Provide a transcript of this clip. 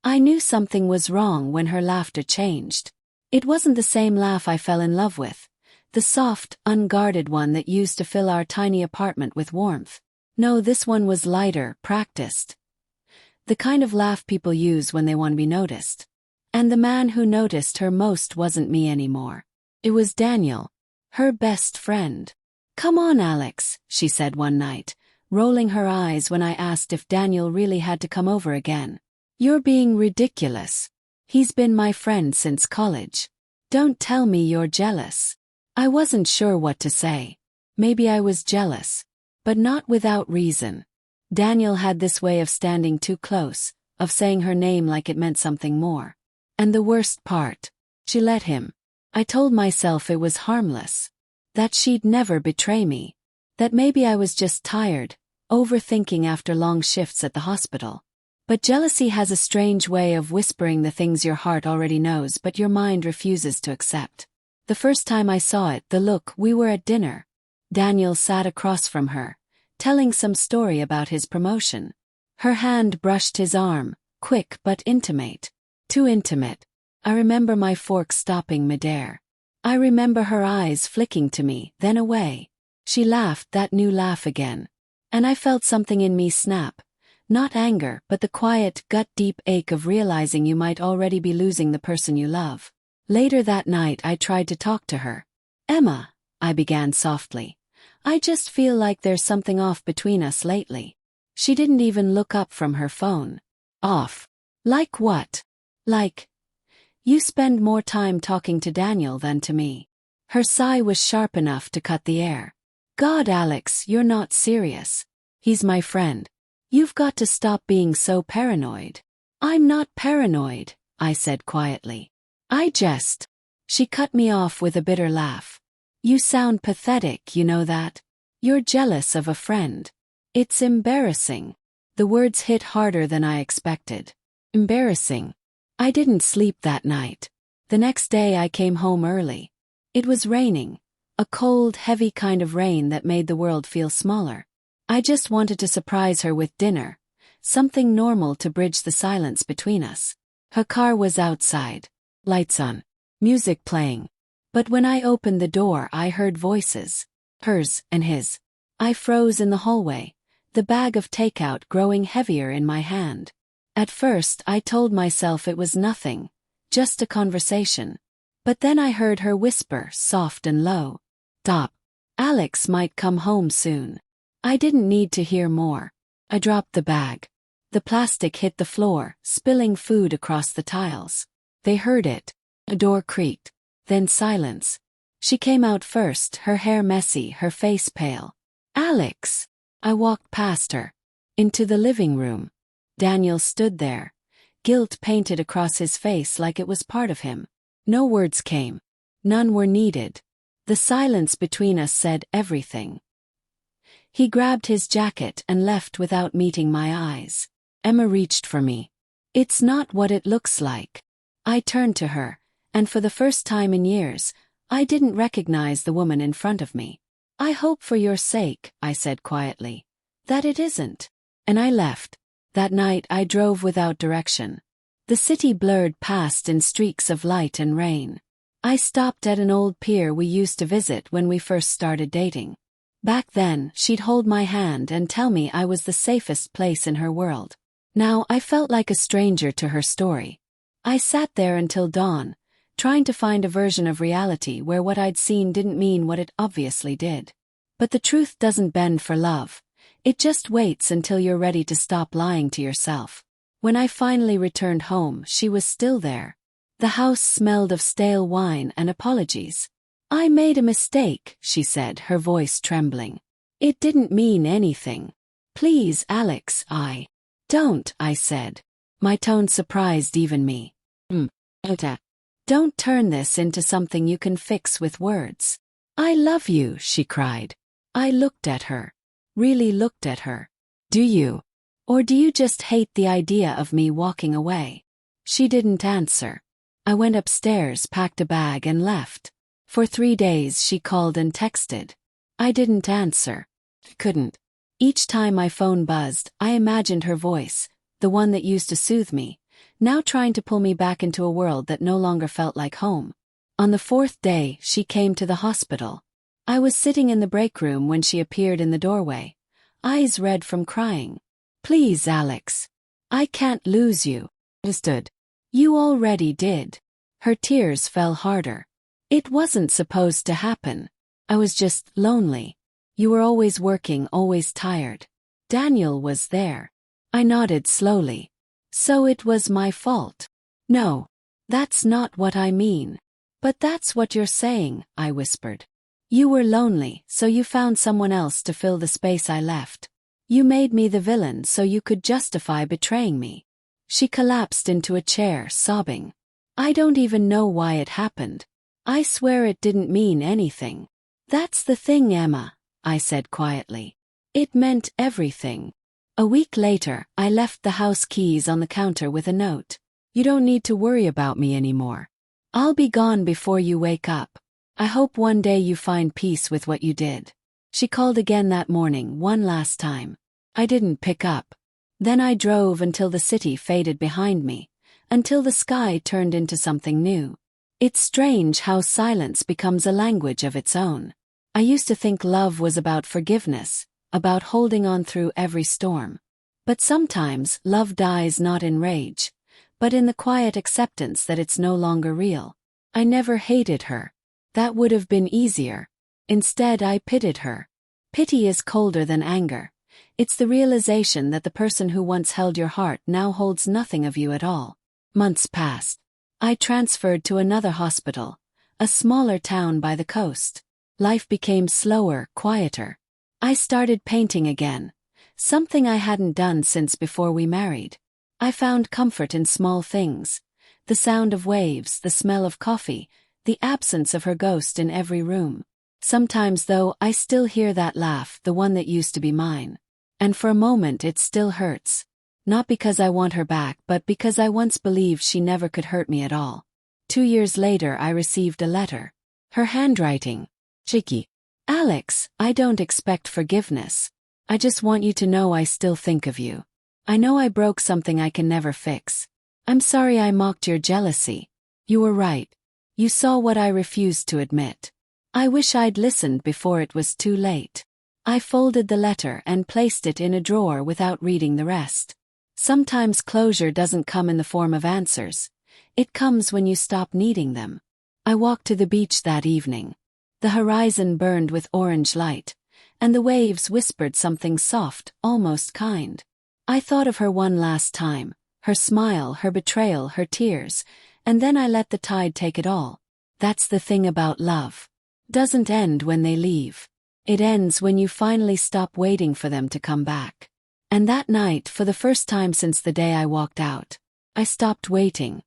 I knew something was wrong when her laughter changed. It wasn't the same laugh I fell in love with, the soft, unguarded one that used to fill our tiny apartment with warmth. No, this one was lighter, practiced. The kind of laugh people use when they want to be noticed. And the man who noticed her most wasn't me anymore. It was Daniel, her best friend. "Come on, Alex," she said one night, rolling her eyes when I asked if Daniel really had to come over again. "You're being ridiculous. He's been my friend since college. Don't tell me you're jealous." I wasn't sure what to say. Maybe I was jealous, but not without reason. Daniel had this way of standing too close, of saying her name like it meant something more. And the worst part, she let him. I told myself it was harmless, that she'd never betray me, that maybe I was just tired, overthinking after long shifts at the hospital. But jealousy has a strange way of whispering the things your heart already knows but your mind refuses to accept. The first time I saw it, the look, we were at dinner. Daniel sat across from her, telling some story about his promotion. Her hand brushed his arm, quick but intimate. Too intimate. I remember my fork stopping midair. I remember her eyes flicking to me, then away. She laughed that new laugh again. And I felt something in me snap. Not anger, but the quiet, gut-deep ache of realizing you might already be losing the person you love. Later that night I tried to talk to her. "Emma," I began softly. "I just feel like there's something off between us lately." She didn't even look up from her phone. "Off? Like what?" "Like, you spend more time talking to Daniel than to me." Her sigh was sharp enough to cut the air. "God, Alex, you're not serious. He's my friend. You've got to stop being so paranoid." "I'm not paranoid," I said quietly. She cut me off with a bitter laugh. "You sound pathetic, you know that? You're jealous of a friend. It's embarrassing." The words hit harder than I expected. Embarrassing. I didn't sleep that night. The next day I came home early. It was raining, a cold, heavy kind of rain that made the world feel smaller. I just wanted to surprise her with dinner, something normal to bridge the silence between us. Her car was outside, lights on, music playing. But when I opened the door I heard voices, hers and his. I froze in the hallway, the bag of takeout growing heavier in my hand. At first I told myself it was nothing, just a conversation. But then I heard her whisper, soft and low, "Stop. Alex might come home soon." I didn't need to hear more. I dropped the bag. The plastic hit the floor, spilling food across the tiles. They heard it. A door creaked. Then silence. She came out first, her hair messy, her face pale. "Alex!" I walked past her. Into the living room. Daniel stood there. Guilt painted across his face like it was part of him. No words came. None were needed. The silence between us said everything. He grabbed his jacket and left without meeting my eyes. Emma reached for me. "It's not what it looks like." I turned to her, and for the first time in years, I didn't recognize the woman in front of me. "I hope for your sake," I said quietly, "that it isn't." And I left. That night I drove without direction. The city blurred past in streaks of light and rain. I stopped at an old pier we used to visit when we first started dating. Back then, she'd hold my hand and tell me I was the safest place in her world. Now I felt like a stranger to her story. I sat there until dawn, trying to find a version of reality where what I'd seen didn't mean what it obviously did. But the truth doesn't bend for love. It just waits until you're ready to stop lying to yourself. When I finally returned home, she was still there. The house smelled of stale wine and apologies. "I made a mistake," she said, her voice trembling. "It didn't mean anything. Please, Alex, Don't," I said. My tone surprised even me. "Don't turn this into something you can fix with words." "I love you," she cried. I looked at her. Really looked at her. "Do you? Or do you just hate the idea of me walking away?" She didn't answer. I went upstairs, packed a bag and left. For 3 days she called and texted. I didn't answer. Couldn't. Each time my phone buzzed, I imagined her voice, the one that used to soothe me, now trying to pull me back into a world that no longer felt like home. On the fourth day, she came to the hospital. I was sitting in the break room when she appeared in the doorway, eyes red from crying. "Please, Alex. I can't lose you." Understood. "You already did." Her tears fell harder. "It wasn't supposed to happen. I was just lonely. You were always working, always tired. Daniel was there." I nodded slowly. "So it was my fault." "No. That's not what I mean." "But that's what you're saying," I whispered. "You were lonely, so you found someone else to fill the space I left. You made me the villain so you could justify betraying me." She collapsed into a chair, sobbing. "I don't even know why it happened. I swear it didn't mean anything." "That's the thing, Emma," I said quietly. "It meant everything." A week later, I left the house keys on the counter with a note. "You don't need to worry about me anymore. I'll be gone before you wake up. I hope one day you find peace with what you did." She called again that morning, one last time. I didn't pick up. Then I drove until the city faded behind me, until the sky turned into something new. It's strange how silence becomes a language of its own. I used to think love was about forgiveness, about holding on through every storm. But sometimes love dies not in rage, but in the quiet acceptance that it's no longer real. I never hated her. That would have been easier. Instead, I pitied her. Pity is colder than anger. It's the realization that the person who once held your heart now holds nothing of you at all. Months passed. I transferred to another hospital, a smaller town by the coast. Life became slower, quieter. I started painting again, something I hadn't done since before we married. I found comfort in small things: the sound of waves, the smell of coffee, the absence of her ghost in every room. Sometimes, though, I still hear that laugh, the one that used to be mine. And for a moment it still hurts. Not because I want her back, but because I once believed she never could hurt me at all. 2 years later I received a letter. Her handwriting. Cheeky. "Alex, I don't expect forgiveness. I just want you to know I still think of you. I know I broke something I can never fix. I'm sorry I mocked your jealousy. You were right. You saw what I refused to admit. I wish I'd listened before it was too late." I folded the letter and placed it in a drawer without reading the rest. Sometimes closure doesn't come in the form of answers. It comes when you stop needing them. I walked to the beach that evening. The horizon burned with orange light, and the waves whispered something soft, almost kind. I thought of her one last time, her smile, her betrayal, her tears, and then I let the tide take it all. That's the thing about love. Doesn't end when they leave. It ends when you finally stop waiting for them to come back. And that night, for the first time since the day I walked out, I stopped waiting.